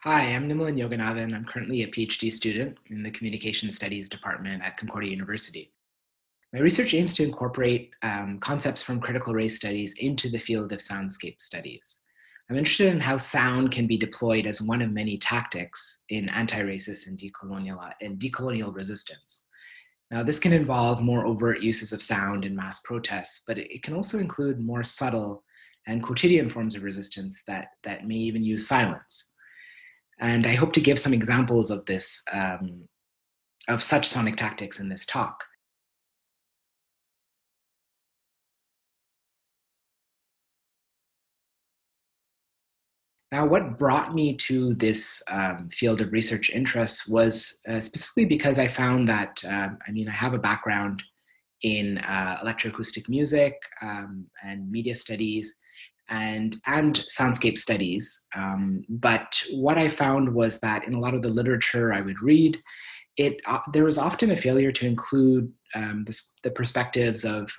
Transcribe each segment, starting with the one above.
Hi, I'm Nimalan Yoganathan. I'm currently a PhD student in the Communication Studies department at Concordia University. My research aims to incorporate concepts from critical race studies into the field of soundscape studies. I'm interested in how sound can be deployed as one of many tactics in anti-racist and decolonial resistance. Now, this can involve more overt uses of sound in mass protests, but it can also include more subtle and quotidian forms of resistance that may even use silence. And I hope to give some examples of this, of such sonic tactics in this talk. Now, what brought me to this field of research interest was specifically because I found that, I have a background in electroacoustic music and media studies and soundscape studies. But what I found was that in a lot of the literature I would read, there was often a failure to include the perspectives of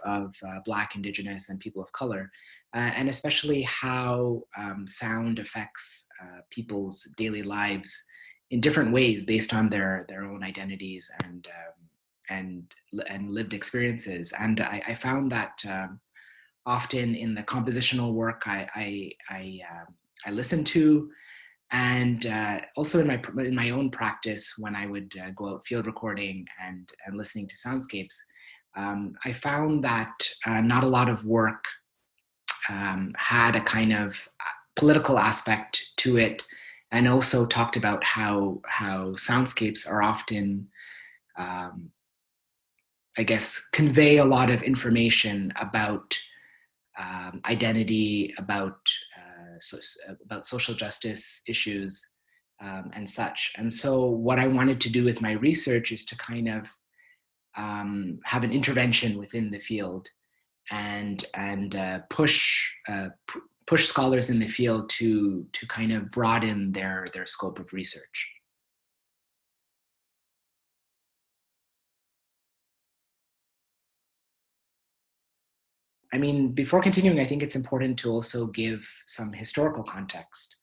Black, Indigenous, and people of color, and especially how sound affects people's daily lives in different ways based on their own identities and lived experiences. And I found that often in the compositional work I listened to, and also in my own practice when I would go out field recording and listening to soundscapes, I found that not a lot of work had a kind of political aspect to it, and also talked about how soundscapes are often, I guess, convey a lot of information about identity, about social justice issues, and such. And so what I wanted to do with my research is to kind of have an intervention within the field and push scholars in the field to kind of broaden their scope of research. I mean, before continuing, I think it's important to also give some historical context.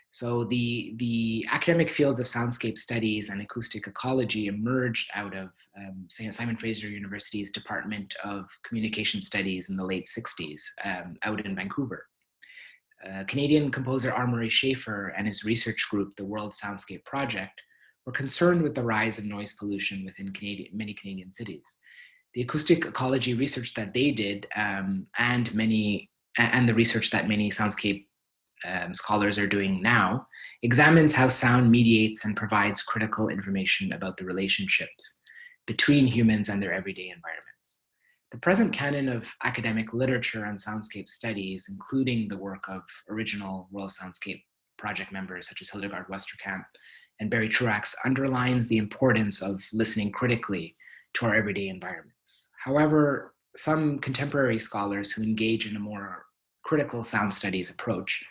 So the academic fields of soundscape studies and acoustic ecology emerged out of Simon Fraser University's Department of Communication Studies in the late 60s, out in Vancouver. Canadian composer R. Murray Schafer and his research group, the World Soundscape Project, were concerned with the rise of noise pollution within many Canadian cities. The acoustic ecology research that they did, and the research that many soundscape scholars are doing now, examines how sound mediates and provides critical information about the relationships between humans and their everyday environments. The present canon of academic literature on soundscape studies, including the work of original World Soundscape Project members such as Hildegard Westerkamp and Barry Truax, underlines the importance of listening critically to our everyday environments. However, some contemporary scholars who engage in a more critical sound studies approach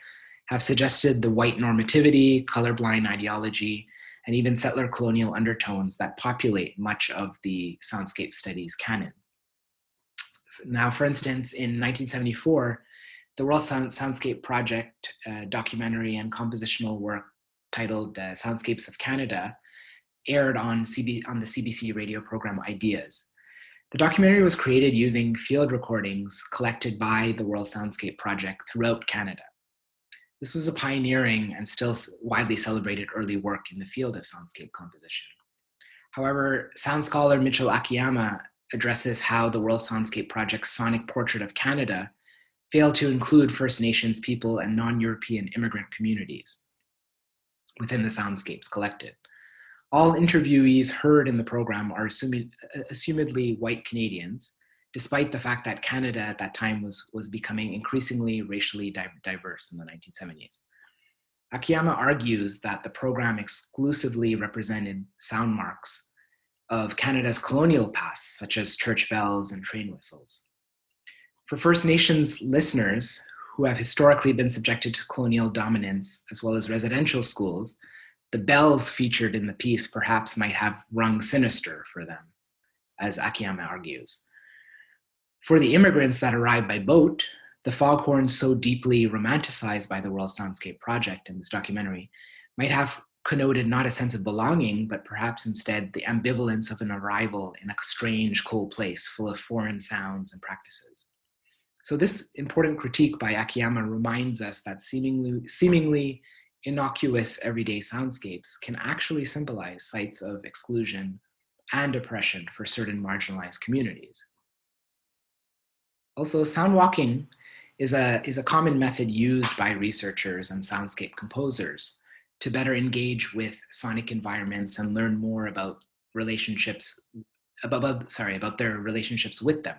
have suggested the white normativity, colorblind ideology, and even settler colonial undertones that populate much of the soundscape studies canon. Now, for instance, in 1974, the World Soundscape Project documentary and compositional work titled Soundscapes of Canada aired on the CBC radio program Ideas. The documentary was created using field recordings collected by the World Soundscape Project throughout Canada. This was a pioneering and still widely celebrated early work in the field of soundscape composition. However, sound scholar Mitchell Akiyama addresses how the World Soundscape Project's sonic portrait of Canada failed to include First Nations people and non-European immigrant communities within the soundscapes collected. All interviewees heard in the program are assumedly white Canadians, despite the fact that Canada at that time was becoming increasingly racially diverse in the 1970s. Akiyama argues that the program exclusively represented sound marks of Canada's colonial past, such as church bells and train whistles. For First Nations listeners who have historically been subjected to colonial dominance, as well as residential schools, the bells featured in the piece perhaps might have rung sinister for them, as Akiyama argues. For the immigrants that arrived by boat, the foghorns so deeply romanticized by the World Soundscape Project in this documentary might have connoted not a sense of belonging, but perhaps instead the ambivalence of an arrival in a strange, cold place full of foreign sounds and practices. So this important critique by Akiyama reminds us that seemingly innocuous everyday soundscapes can actually symbolize sites of exclusion and oppression for certain marginalized communities. Also, sound walking is a common method used by researchers and soundscape composers to better engage with sonic environments and learn more about about their relationships with them.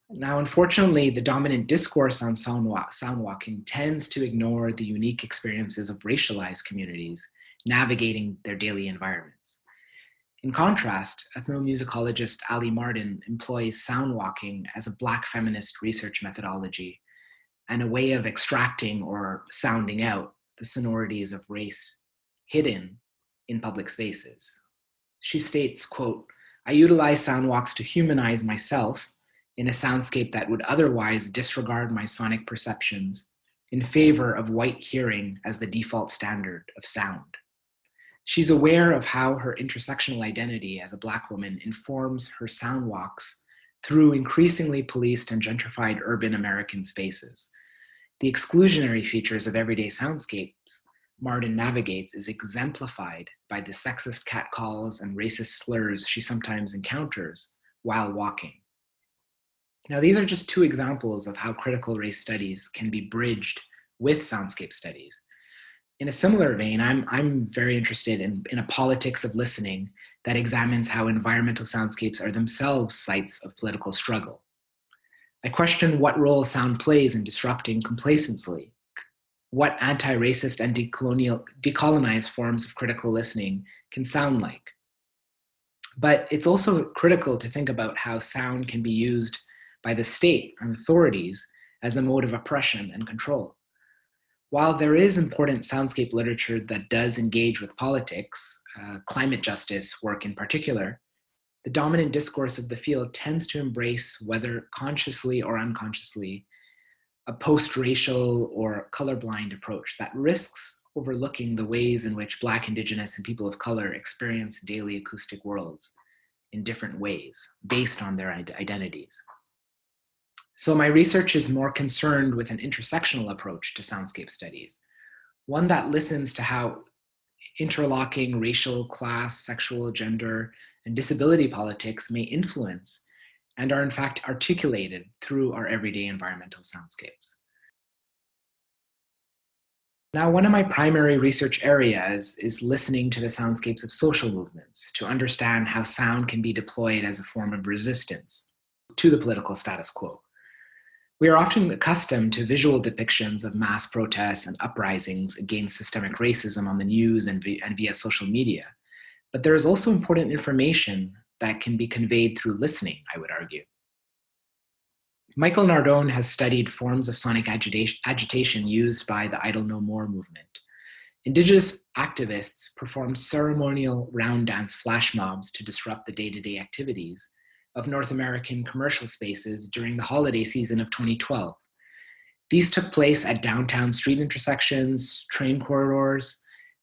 Now, unfortunately, the dominant discourse on sound walking tends to ignore the unique experiences of racialized communities navigating their daily environments. In contrast, ethnomusicologist Ali Martin employs sound walking as a Black feminist research methodology and a way of extracting or sounding out the sonorities of race hidden in public spaces. She states, quote, "I utilize sound walks to humanize myself in a soundscape that would otherwise disregard my sonic perceptions in favor of white hearing as the default standard of sound." She's aware of how her intersectional identity as a Black woman informs her sound walks through increasingly policed and gentrified urban American spaces. The exclusionary features of everyday soundscapes Martin navigates is exemplified by the sexist catcalls and racist slurs she sometimes encounters while walking. Now, these are just two examples of how critical race studies can be bridged with soundscape studies. In a similar vein, I'm very interested in a politics of listening that examines how environmental soundscapes are themselves sites of political struggle. I question what role sound plays in disrupting complacency, what anti-racist and decolonized forms of critical listening can sound like. But it's also critical to think about how sound can be used by the state and authorities as a mode of oppression and control. While there is important soundscape literature that does engage with politics, climate justice work in particular, the dominant discourse of the field tends to embrace, whether consciously or unconsciously, a post-racial or colorblind approach that risks overlooking the ways in which Black, Indigenous, and people of color experience daily acoustic worlds in different ways based on their identities. So my research is more concerned with an intersectional approach to soundscape studies, one that listens to how interlocking racial, class, sexual, gender, and disability politics may influence and are in fact articulated through our everyday environmental soundscapes. Now, one of my primary research areas is listening to the soundscapes of social movements to understand how sound can be deployed as a form of resistance to the political status quo. We are often accustomed to visual depictions of mass protests and uprisings against systemic racism on the news and via social media, but there is also important information that can be conveyed through listening, I would argue. Michael Nardone has studied forms of sonic agitation used by the Idle No More movement. Indigenous activists performed ceremonial round dance flash mobs to disrupt the day-to-day activities of North American commercial spaces during the holiday season of 2012. These took place at downtown street intersections, train corridors,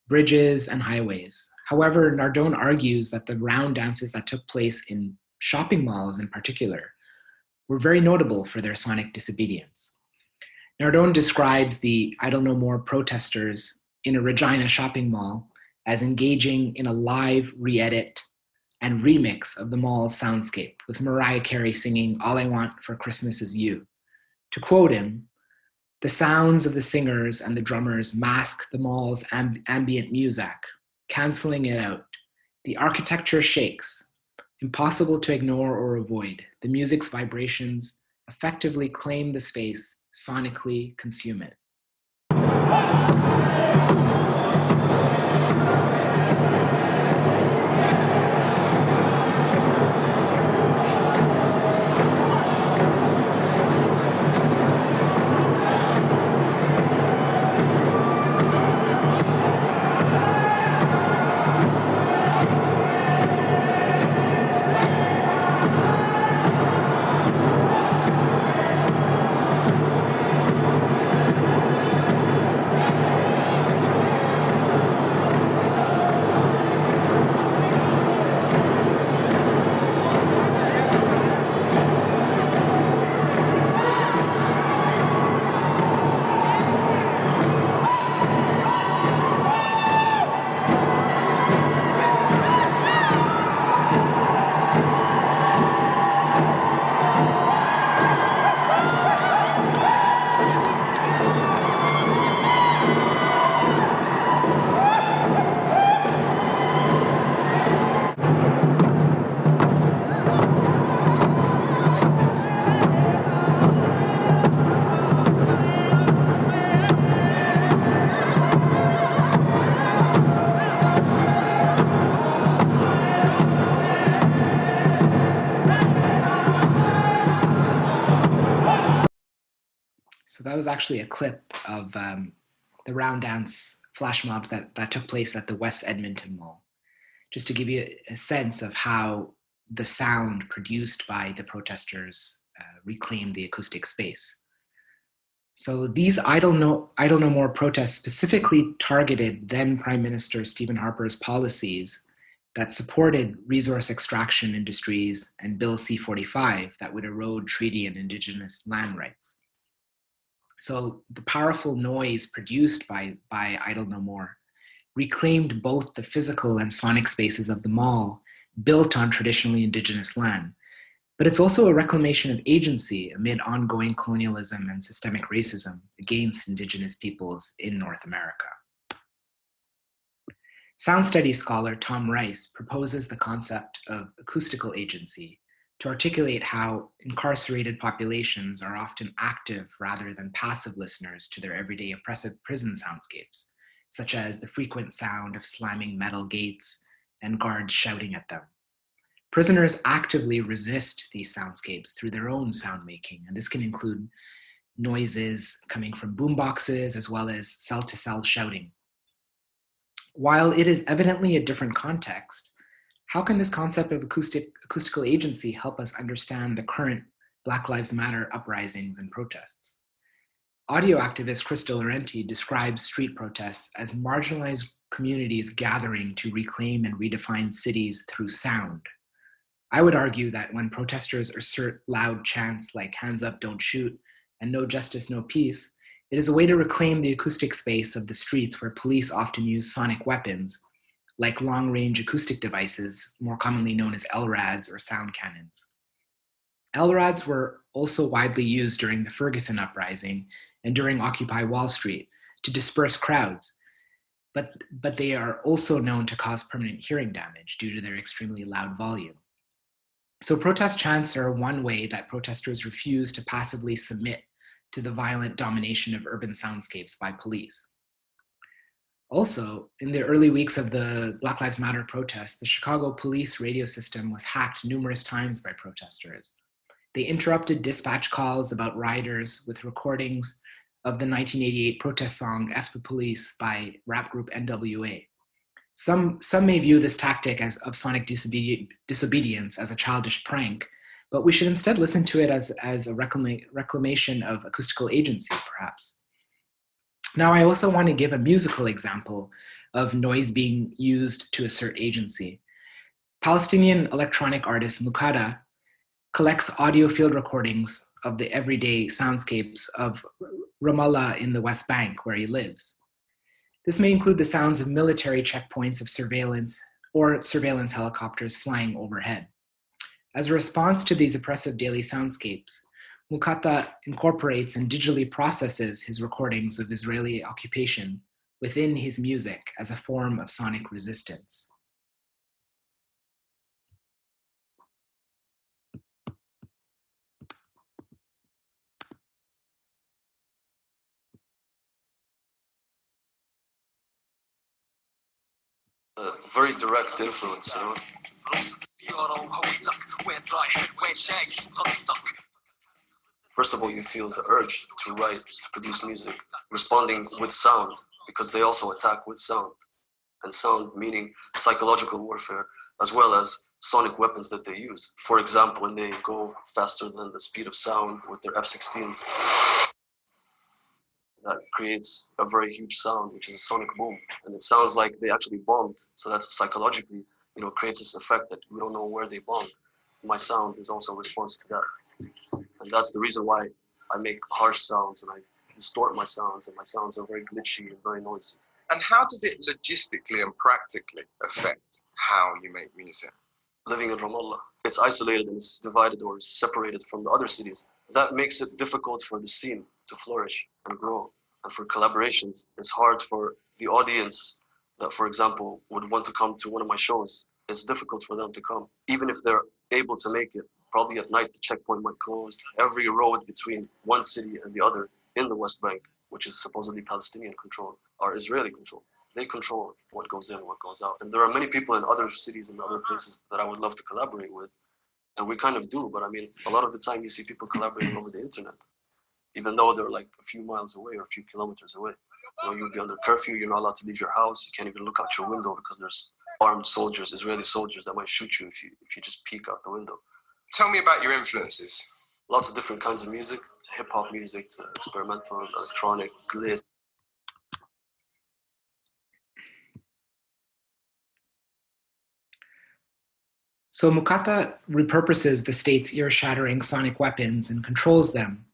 bridges, and highways. However, Nardone argues that the round dances that took place in shopping malls in particular were very notable for their sonic disobedience. Nardone describes the Idle No More protesters in a Regina shopping mall as engaging in a live re-edit and remix of the mall's soundscape, with Mariah Carey singing "All I Want for Christmas Is You." To quote him, "The sounds of the singers and the drummers mask the mall's ambient music, canceling it out. The architecture shakes, impossible to ignore or avoid. The music's vibrations effectively claim the space, sonically consume it." actually a clip of the round dance flash mobs that took place at the West Edmonton Mall, just to give you a sense of how the sound produced by the protesters reclaimed the acoustic space. So these Idle No More protests specifically targeted then Prime Minister Stephen Harper's policies that supported resource extraction industries and Bill C-45 that would erode treaty and Indigenous land rights. So the powerful noise produced by Idle No More reclaimed both the physical and sonic spaces of the mall built on traditionally Indigenous land. But it's also a reclamation of agency amid ongoing colonialism and systemic racism against Indigenous peoples in North America. Sound studies scholar Tom Rice proposes the concept of acoustical agency to articulate how incarcerated populations are often active rather than passive listeners to their everyday oppressive prison soundscapes, such as the frequent sound of slamming metal gates and guards shouting at them. Prisoners actively resist these soundscapes through their own sound making, and this can include noises coming from boomboxes as well as cell-to-cell shouting. While it is evidently a different context, how can this concept of acoustical agency help us understand the current Black Lives Matter uprisings and protests? Audio activist Crystal Laurenti describes street protests as marginalized communities gathering to reclaim and redefine cities through sound. I would argue that when protesters assert loud chants like "hands up, don't shoot," and "no justice, no peace," it is a way to reclaim the acoustic space of the streets where police often use sonic weapons, like long-range acoustic devices, more commonly known as LRADs or sound cannons. LRADs were also widely used during the Ferguson uprising and during Occupy Wall Street to disperse crowds, but they are also known to cause permanent hearing damage due to their extremely loud volume. So protest chants are one way that protesters refuse to passively submit to the violent domination of urban soundscapes by police. Also, in the early weeks of the Black Lives Matter protests, the Chicago police radio system was hacked numerous times by protesters. They interrupted dispatch calls about rioters with recordings of the 1988 protest song "F the Police" by rap group NWA. Some may view this tactic of sonic disobedience as a childish prank, but we should instead listen to it as a reclamation of acoustical agency, perhaps. Now, I also want to give a musical example of noise being used to assert agency. Palestinian electronic artist Mukada collects audio field recordings of the everyday soundscapes of Ramallah in the West Bank, where he lives. This may include the sounds of military checkpoints of surveillance or surveillance helicopters flying overhead. As a response to these oppressive daily soundscapes, Mukata incorporates and digitally processes his recordings of Israeli occupation within his music as a form of sonic resistance. A very direct influence, you know. First of all, you feel the urge to write, to produce music, responding with sound, because they also attack with sound. And sound meaning psychological warfare, as well as sonic weapons that they use. For example, when they go faster than the speed of sound with their F-16s, that creates a very huge sound, which is a sonic boom. And it sounds like they actually bombed. So that's psychologically, you know, creates this effect that we don't know where they bombed. My sound is also a response to that. And that's the reason why I make harsh sounds and I distort my sounds, and my sounds are very glitchy and very noisy. And how does it logistically and practically affect how you make music? Living in Ramallah, it's isolated and it's divided or separated from the other cities. That makes it difficult for the scene to flourish and grow. And for collaborations, it's hard for the audience that, for example, would want to come to one of my shows. It's difficult for them to come. Even if they're able to make it, probably at night the checkpoint might close. Every road between one city and the other in the West Bank, which is supposedly Palestinian control, are Israeli control. They control what goes in, what goes out. And there are many people in other cities and other places that I would love to collaborate with. And we kind of do, but I mean, a lot of the time you see people collaborating over the internet. even though they're like a few miles away or a few kilometers away. You'll be under curfew, you're not allowed to leave your house, you can't even look out your window because there's armed soldiers, Israeli soldiers that might shoot you if you just peek out the window. Tell me about your influences. Lots of different kinds of music, hip-hop music to experimental, electronic, glit. So Mukata repurposes the state's ear-shattering sonic weapons and controls them,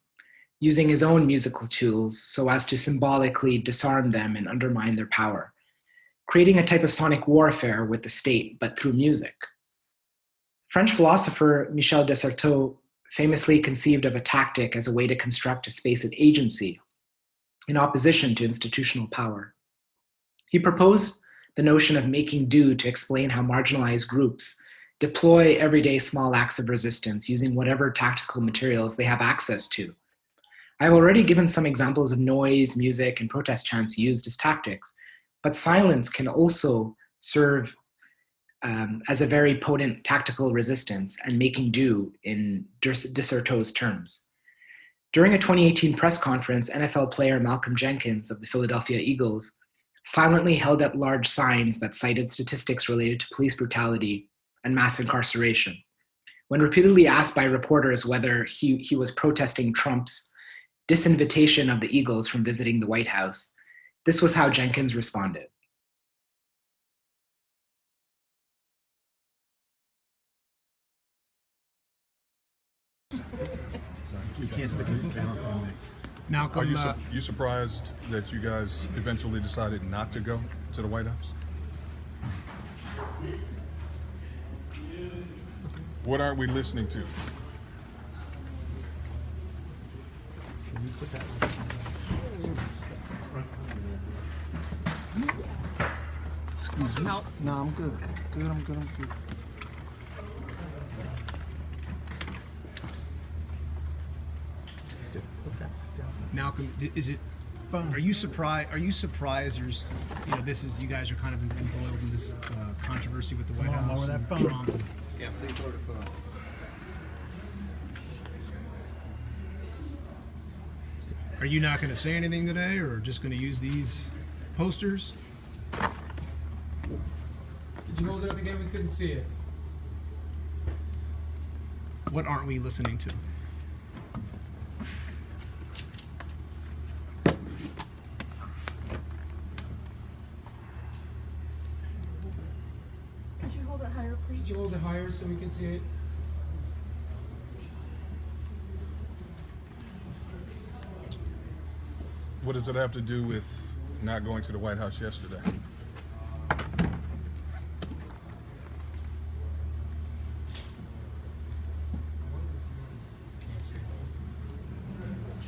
using his own musical tools so as to symbolically disarm them and undermine their power, creating a type of sonic warfare with the state, but through music. French philosopher Michel de Certeau famously conceived of a tactic as a way to construct a space of agency in opposition to institutional power. He proposed the notion of making do to explain how marginalized groups deploy everyday small acts of resistance using whatever tactical materials they have access to. I've already given some examples of noise, music, and protest chants used as tactics, but silence can also serve as a very potent tactical resistance and making do in de Certeau's terms. During a 2018 press conference, NFL player Malcolm Jenkins of the Philadelphia Eagles silently held up large signs that cited statistics related to police brutality and mass incarceration. When repeatedly asked by reporters whether he was protesting Trump's disinvitation of the Eagles from visiting the White House, this was how Jenkins responded. You can't stick it. Malcolm, Are you surprised that you guys eventually decided not to go to the White House? What aren't we listening to? Excuse me. No, I'm good. I'm good. Malcolm, is it? Are you surprised? There's, you guys are kind of embroiled in this controversy with the White House. That phone. Yeah, please order phone. Are you not going to say anything today, or just going to use these posters? Did you hold it up again? We couldn't see it. What aren't we listening to? Could you hold it higher, please? Could you hold it higher so we can see it? What does it have to do with not going to the White House yesterday?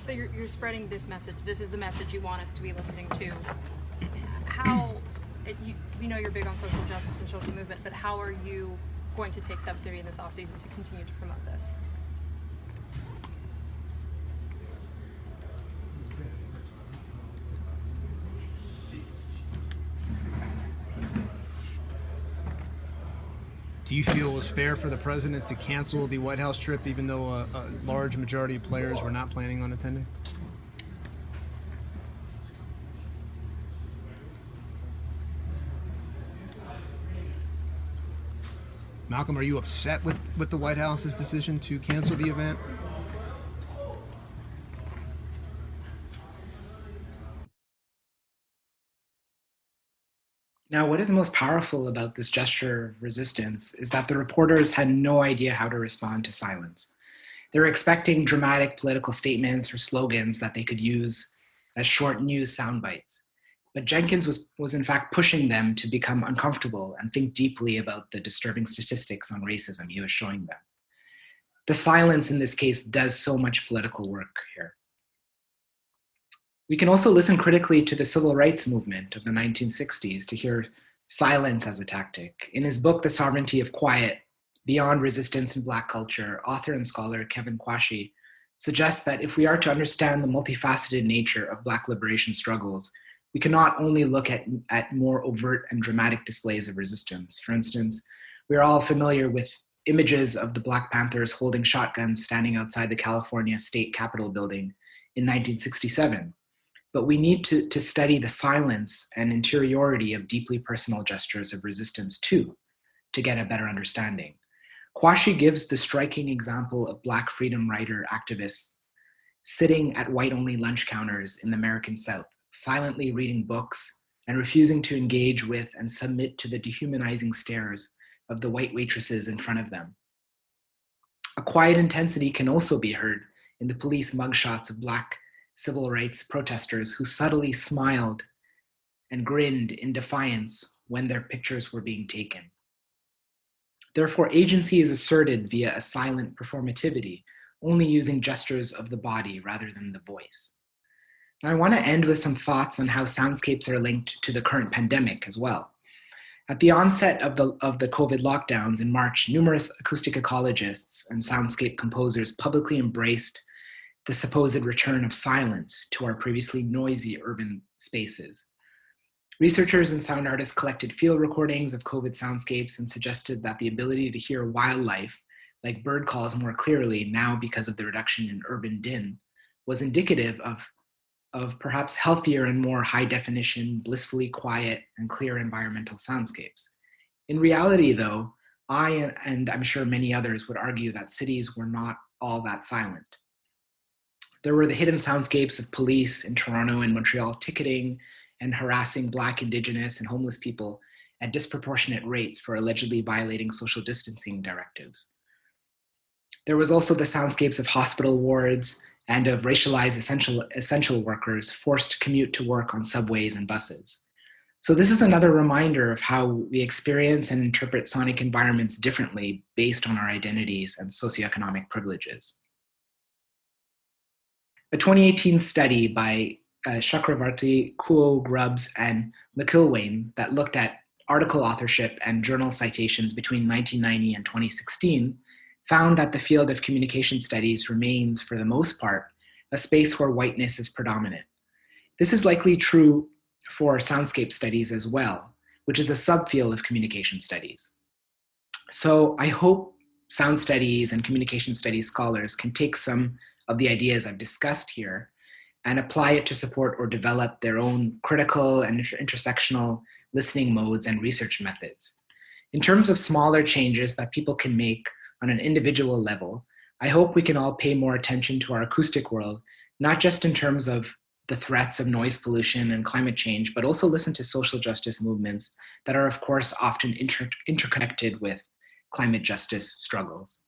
So you're spreading this message. This is the message you want us to be listening to. How, we know you're big on social justice and social movement, but how are you going to take steps maybe in this off-season to continue to promote this? Do you feel it was fair for the president to cancel the White House trip, even though a large majority of players were not planning on attending? Malcolm, are you upset with the White House's decision to cancel the event? Now, what is most powerful about this gesture of resistance is that the reporters had no idea how to respond to silence. They were expecting dramatic political statements or slogans that they could use as short news sound bites. But Jenkins was in fact pushing them to become uncomfortable and think deeply about the disturbing statistics on racism he was showing them. The silence in this case does so much political work here. We can also listen critically to the civil rights movement of the 1960s to hear silence as a tactic. In his book, The Sovereignty of Quiet, Beyond Resistance in Black Culture, author and scholar Kevin Quashie suggests that if we are to understand the multifaceted nature of Black liberation struggles, we can not only look at more overt and dramatic displays of resistance. For instance, we are all familiar with images of the Black Panthers holding shotguns standing outside the California State Capitol building in 1967. But we need to study the silence and interiority of deeply personal gestures of resistance too, to get a better understanding. Quashie gives the striking example of Black freedom rider activists sitting at white-only lunch counters in the American South, silently reading books and refusing to engage with and submit to the dehumanizing stares of the white waitresses in front of them. A quiet intensity can also be heard in the police mugshots of Black civil rights protesters who subtly smiled and grinned in defiance when their pictures were being taken. Therefore, agency is asserted via a silent performativity, only using gestures of the body rather than the voice. Now, I want to end with some thoughts on how soundscapes are linked to the current pandemic as well. At the onset of the COVID lockdowns in March, numerous acoustic ecologists and soundscape composers publicly embraced the supposed return of silence to our previously noisy urban spaces. Researchers and sound artists collected field recordings of COVID soundscapes and suggested that the ability to hear wildlife, like bird calls, more clearly now because of the reduction in urban din, was indicative of perhaps healthier and more high definition, blissfully quiet and clear environmental soundscapes. In reality though, I and I'm sure many others would argue that cities were not all that silent. There were the hidden soundscapes of police in Toronto and Montreal ticketing and harassing Black, Indigenous, and homeless people at disproportionate rates for allegedly violating social distancing directives. There was also the soundscapes of hospital wards and of racialized essential workers forced to commute to work on subways and buses. So this is another reminder of how we experience and interpret sonic environments differently based on our identities and socioeconomic privileges. A 2018 study by Chakravartty, Kuo, Grubbs, and McIlwain that looked at article authorship and journal citations between 1990 and 2016 found that the field of communication studies remains, for the most part, a space where whiteness is predominant. This is likely true for soundscape studies as well, which is a subfield of communication studies. So I hope sound studies and communication studies scholars can take some of the ideas I've discussed here and apply it to support or develop their own critical and intersectional listening modes and research methods. In terms of smaller changes that people can make on an individual level, I hope we can all pay more attention to our acoustic world, not just in terms of the threats of noise pollution and climate change, but also listen to social justice movements that are, of course, often interconnected with climate justice struggles.